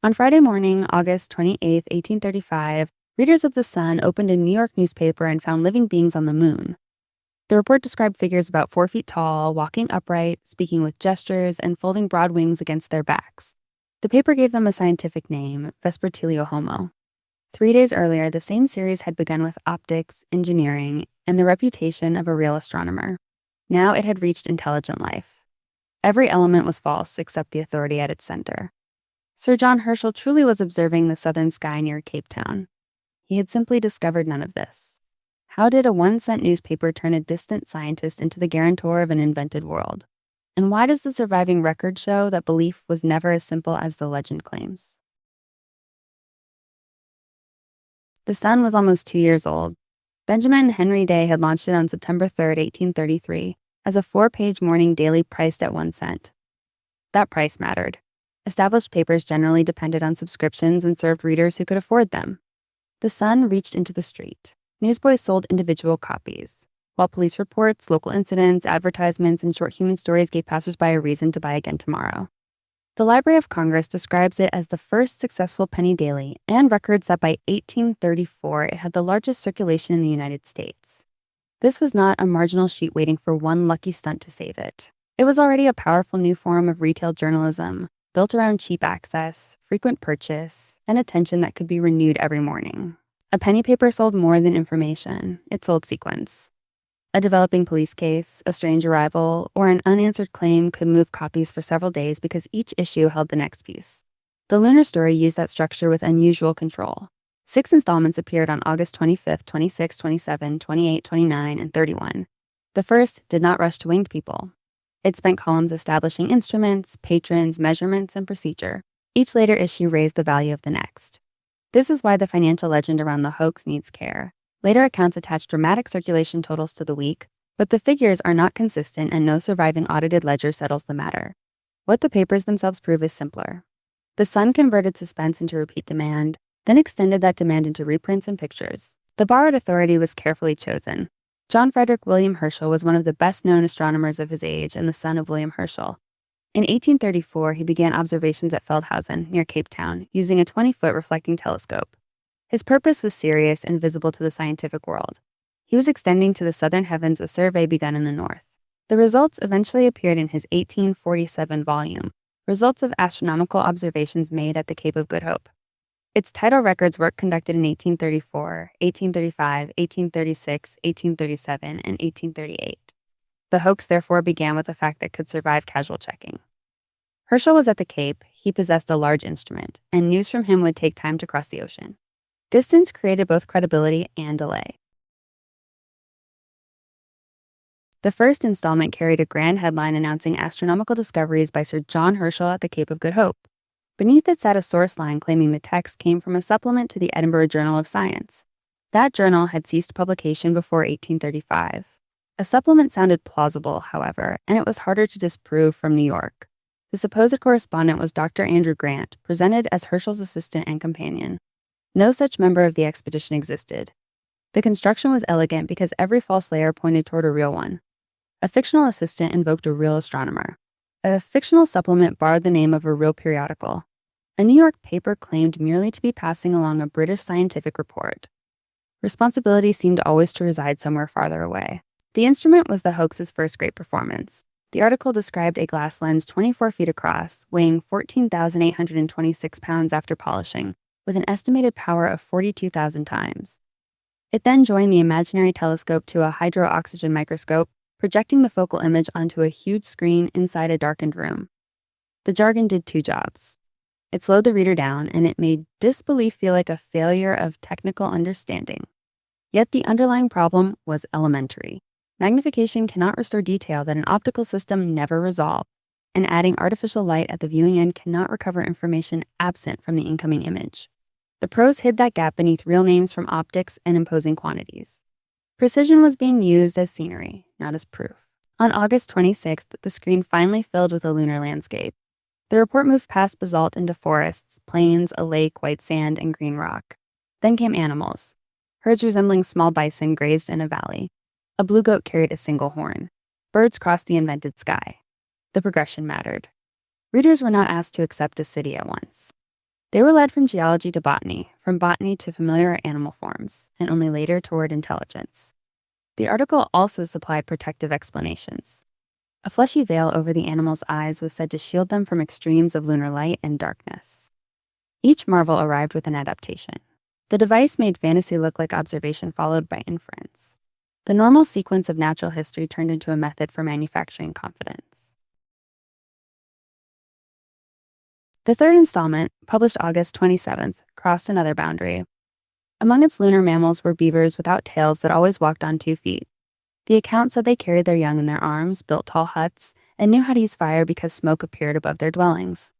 On Friday morning, August 28, 1835, readers of The Sun opened a New York newspaper and found living beings on the moon. The report described figures about 4 feet tall, walking upright, speaking with gestures, and folding broad wings against their backs. The paper gave them a scientific name, Vespertilio Homo. 3 days earlier, the same series had begun with optics, engineering, and the reputation of a real astronomer. Now it had reached intelligent life. Every element was false except the authority at its center. Sir John Herschel truly was observing the southern sky near Cape Town. He had simply discovered none of this. How did a 1-cent newspaper turn a distant scientist into the guarantor of an invented world? And why does the surviving record show that belief was never as simple as the legend claims? The Sun was almost 2 years old. Benjamin Henry Day had launched it on September 3, 1833, as a 4-page morning daily priced at 1 cent. That price mattered. Established papers generally depended on subscriptions and served readers who could afford them. The Sun reached into the street. Newsboys sold individual copies, while police reports, local incidents, advertisements, and short human stories gave passersby a reason to buy again tomorrow. The Library of Congress describes it as the first successful penny daily and records that by 1834 it had the largest circulation in the United States. This was not a marginal sheet waiting for one lucky stunt to save it. It was already a powerful new form of retail journalism, built around cheap access, frequent purchase, and attention that could be renewed every morning. A penny paper sold more than information. It sold sequence. A developing police case, a strange arrival, or an unanswered claim could move copies for several days because each issue held the next piece. The lunar story used that structure with unusual control. 6 installments appeared on August 25th, 26, 27, 28, 29, and 31. The first did not rush to winged people. It spent columns establishing instruments, patrons, measurements, and procedure. Each later issue raised the value of the next. This is why the financial legend around the hoax needs care. Later accounts attach dramatic circulation totals to the week, but the figures are not consistent and no surviving audited ledger settles the matter. What the papers themselves prove is simpler. The Sun converted suspense into repeat demand, then extended that demand into reprints and pictures. The borrowed authority was carefully chosen. John Frederick William Herschel was one of the best-known astronomers of his age and the son of William Herschel. In 1834, he began observations at Feldhausen, near Cape Town, using a 20-foot reflecting telescope. His purpose was serious and visible to the scientific world. He was extending to the southern heavens a survey begun in the north. The results eventually appeared in his 1847 volume, Results of Astronomical Observations Made at the Cape of Good Hope. Its title records work conducted in 1834, 1835, 1836, 1837, and 1838. The hoax therefore began with a fact that could survive casual checking. Herschel was at the Cape, he possessed a large instrument, and news from him would take time to cross the ocean. Distance created both credibility and delay. The first installment carried a grand headline announcing astronomical discoveries by Sir John Herschel at the Cape of Good Hope. Beneath it sat a source line claiming the text came from a supplement to the Edinburgh Journal of Science. That journal had ceased publication before 1835. A supplement sounded plausible, however, and it was harder to disprove from New York. The supposed correspondent was Dr. Andrew Grant, presented as Herschel's assistant and companion. No such member of the expedition existed. The construction was elegant because every false layer pointed toward a real one. A fictional assistant invoked a real astronomer. A fictional supplement borrowed the name of a real periodical. A New York paper claimed merely to be passing along a British scientific report. Responsibility seemed always to reside somewhere farther away. The instrument was the hoax's first great performance. The article described a glass lens 24 feet across, weighing 14,826 pounds after polishing, with an estimated power of 42,000 times. It then joined the imaginary telescope to a hydro-oxygen microscope, projecting the focal image onto a huge screen inside a darkened room. The jargon did 2 jobs. It slowed the reader down, and it made disbelief feel like a failure of technical understanding. Yet the underlying problem was elementary. Magnification cannot restore detail that an optical system never resolved, and adding artificial light at the viewing end cannot recover information absent from the incoming image. The pros hid that gap beneath real names from optics and imposing quantities. Precision was being used as scenery, not as proof. On August 26th, the screen finally filled with a lunar landscape. The report moved past basalt into forests, plains, a lake, white sand, and green rock. Then came animals. Herds resembling small bison grazed in a valley. A blue goat carried a single horn. Birds crossed the invented sky. The progression mattered. Readers were not asked to accept a city at once. They were led from geology to botany, from botany to familiar animal forms, and only later toward intelligence. The article also supplied protective explanations. A fleshy veil over the animals' eyes was said to shield them from extremes of lunar light and darkness. Each marvel arrived with an adaptation. The device made fantasy look like observation followed by inference. The normal sequence of natural history turned into a method for manufacturing confidence. The third installment, published August 27th, crossed another boundary. Among its lunar mammals were beavers without tails that always walked on 2 feet. The account said they carried their young in their arms, built tall huts, and knew how to use fire because smoke appeared above their dwellings.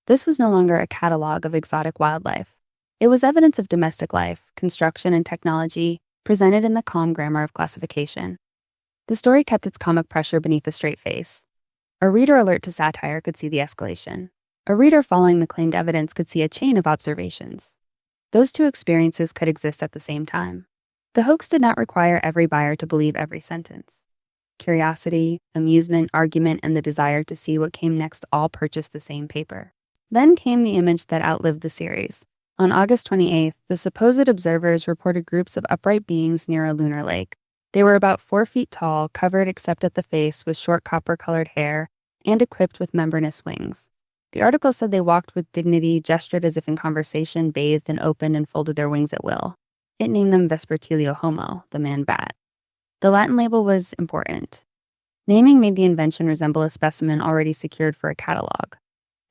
This was no longer a catalog of exotic wildlife. It was evidence of domestic life, construction, and technology, presented in the calm grammar of classification. The story kept its comic pressure beneath a straight face. A reader alert to satire could see the escalation. A reader following the claimed evidence could see a chain of observations. Those two experiences could exist at the same time. The hoax did not require every buyer to believe every sentence. Curiosity, amusement, argument, and the desire to see what came next all purchased the same paper. Then came the image that outlived the series. On August 28th, the supposed observers reported groups of upright beings near a lunar lake. They were about 4 feet tall, covered except at the face with short copper-colored hair, and equipped with membranous wings. The article said they walked with dignity, gestured as if in conversation, bathed and opened and folded their wings at will. It named them Vespertilio Homo, the man-bat. The Latin label was important. Naming made the invention resemble a specimen already secured for a catalog.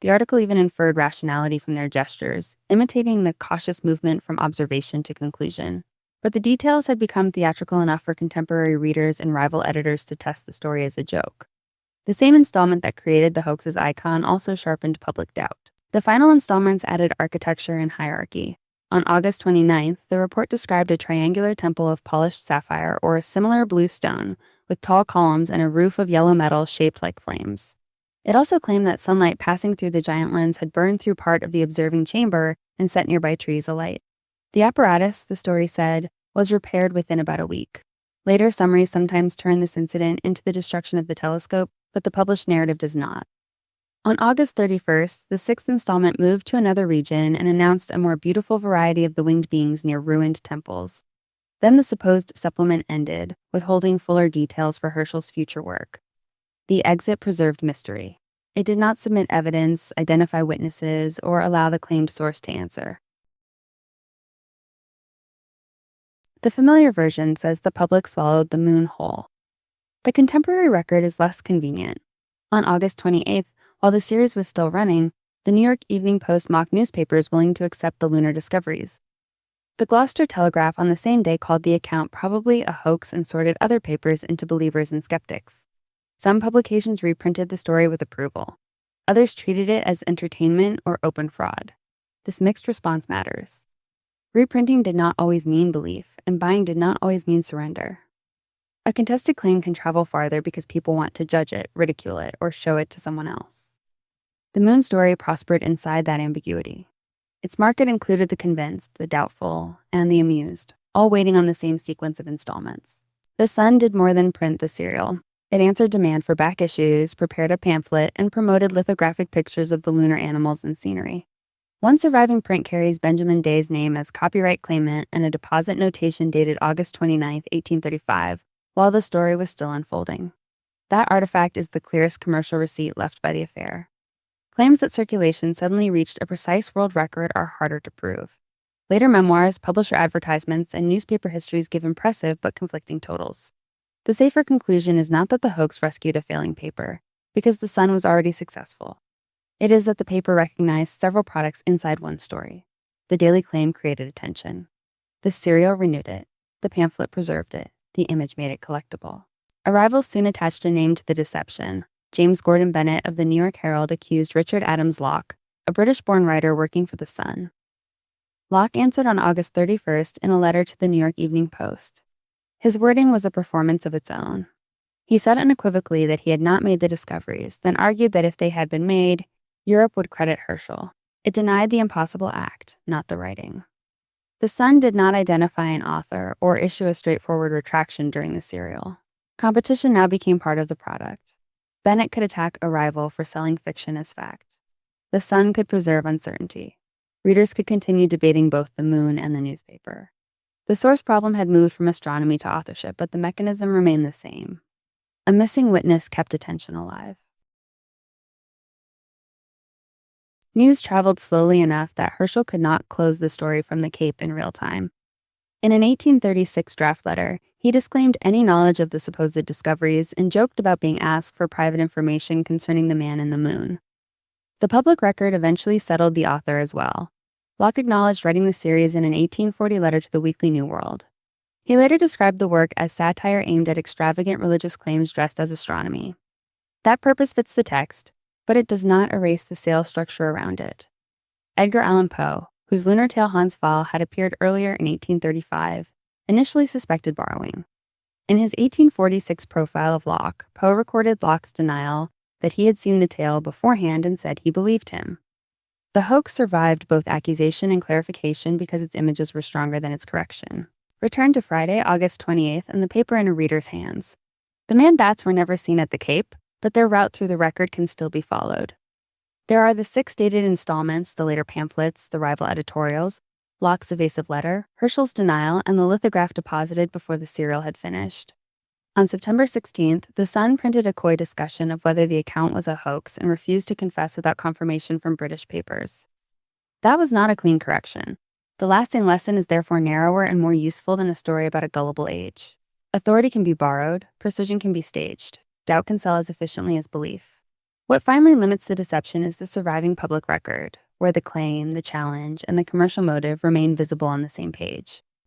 The article even inferred rationality from their gestures, imitating the cautious movement from observation to conclusion. But the details had become theatrical enough for contemporary readers and rival editors to test the story as a joke. The same installment that created the hoax's icon also sharpened public doubt. The final installments added architecture and hierarchy. On August 29th, the report described a triangular temple of polished sapphire or a similar blue stone, with tall columns and a roof of yellow metal shaped like flames. It also claimed that sunlight passing through the giant lens had burned through part of the observing chamber and set nearby trees alight. The apparatus, the story said, was repaired within about a week. Later summaries sometimes turn this incident into the destruction of the telescope, but the published narrative does not. On August 31st, the 6th installment moved to another region and announced a more beautiful variety of the winged beings near ruined temples. Then the supposed supplement ended, withholding fuller details for Herschel's future work. The exit preserved mystery. It did not submit evidence, identify witnesses, or allow the claimed source to answer. The familiar version says the public swallowed the moon whole. The contemporary record is less convenient. On August 28th, while the series was still running, the New York Evening Post mocked newspapers willing to accept the lunar discoveries. The Gloucester Telegraph on the same day called the account probably a hoax and sorted other papers into believers and skeptics. Some publications reprinted the story with approval. Others treated it as entertainment or open fraud. This mixed response matters. Reprinting did not always mean belief, and buying did not always mean surrender. A contested claim can travel farther because people want to judge it, ridicule it, or show it to someone else. The moon story prospered inside that ambiguity. Its market included the convinced, the doubtful, and the amused, all waiting on the same sequence of installments. The Sun did more than print the serial. It answered demand for back issues, prepared a pamphlet, and promoted lithographic pictures of the lunar animals and scenery. One surviving print carries Benjamin Day's name as copyright claimant and a deposit notation dated August 29, 1835, while the story was still unfolding. That artifact is the clearest commercial receipt left by the affair. Claims that circulation suddenly reached a precise world record are harder to prove. Later memoirs, publisher advertisements, and newspaper histories give impressive but conflicting totals. The safer conclusion is not that the hoax rescued a failing paper, because the Sun was already successful. It is that the paper recognized several products inside one story. The daily claim created attention. The serial renewed it. The pamphlet preserved it. The image made it collectible. A rival soon attached a name to the deception. James Gordon Bennett of the New York Herald accused Richard Adams Locke, a British-born writer working for the Sun. Locke answered on August 31st in a letter to the New York Evening Post. His wording was a performance of its own. He said unequivocally that he had not made the discoveries, then argued that if they had been made, Europe would credit Herschel. It denied the impossible act, not the writing. The Sun did not identify an author or issue a straightforward retraction during the serial. Competition now became part of the product. Bennett could attack a rival for selling fiction as fact. The Sun could preserve uncertainty. Readers could continue debating both the moon and the newspaper. The source problem had moved from astronomy to authorship, but the mechanism remained the same. A missing witness kept attention alive. News traveled slowly enough that Herschel could not close the story from the Cape in real time. In an 1836 draft letter, he disclaimed any knowledge of the supposed discoveries and joked about being asked for private information concerning the man in the moon. The public record eventually settled the author as well. Locke acknowledged writing the series in an 1840 letter to the Weekly New World. He later described the work as satire aimed at extravagant religious claims dressed as astronomy. That purpose fits the text, but it does not erase the sales structure around it. Edgar Allan Poe, whose lunar tale Hans Pfaall had appeared earlier in 1835, initially suspected borrowing. In his 1846 profile of Locke, Poe recorded Locke's denial that he had seen the tale beforehand and said he believed him. The hoax survived both accusation and clarification because its images were stronger than its correction. Returned to Friday, August 28th, and the paper in a reader's hands. The man-bats were never seen at the Cape, but their route through the record can still be followed. There are the 6 dated installments, the later pamphlets, the rival editorials, Locke's evasive letter, Herschel's denial, and the lithograph deposited before the serial had finished. On September 16th, The Sun printed a coy discussion of whether the account was a hoax and refused to confess without confirmation from British papers. That was not a clean correction. The lasting lesson is therefore narrower and more useful than a story about a gullible age. Authority can be borrowed, precision can be staged, doubt can sell as efficiently as belief. What finally limits the deception is the surviving public record, where the claim, the challenge, and the commercial motive remain visible on the same page.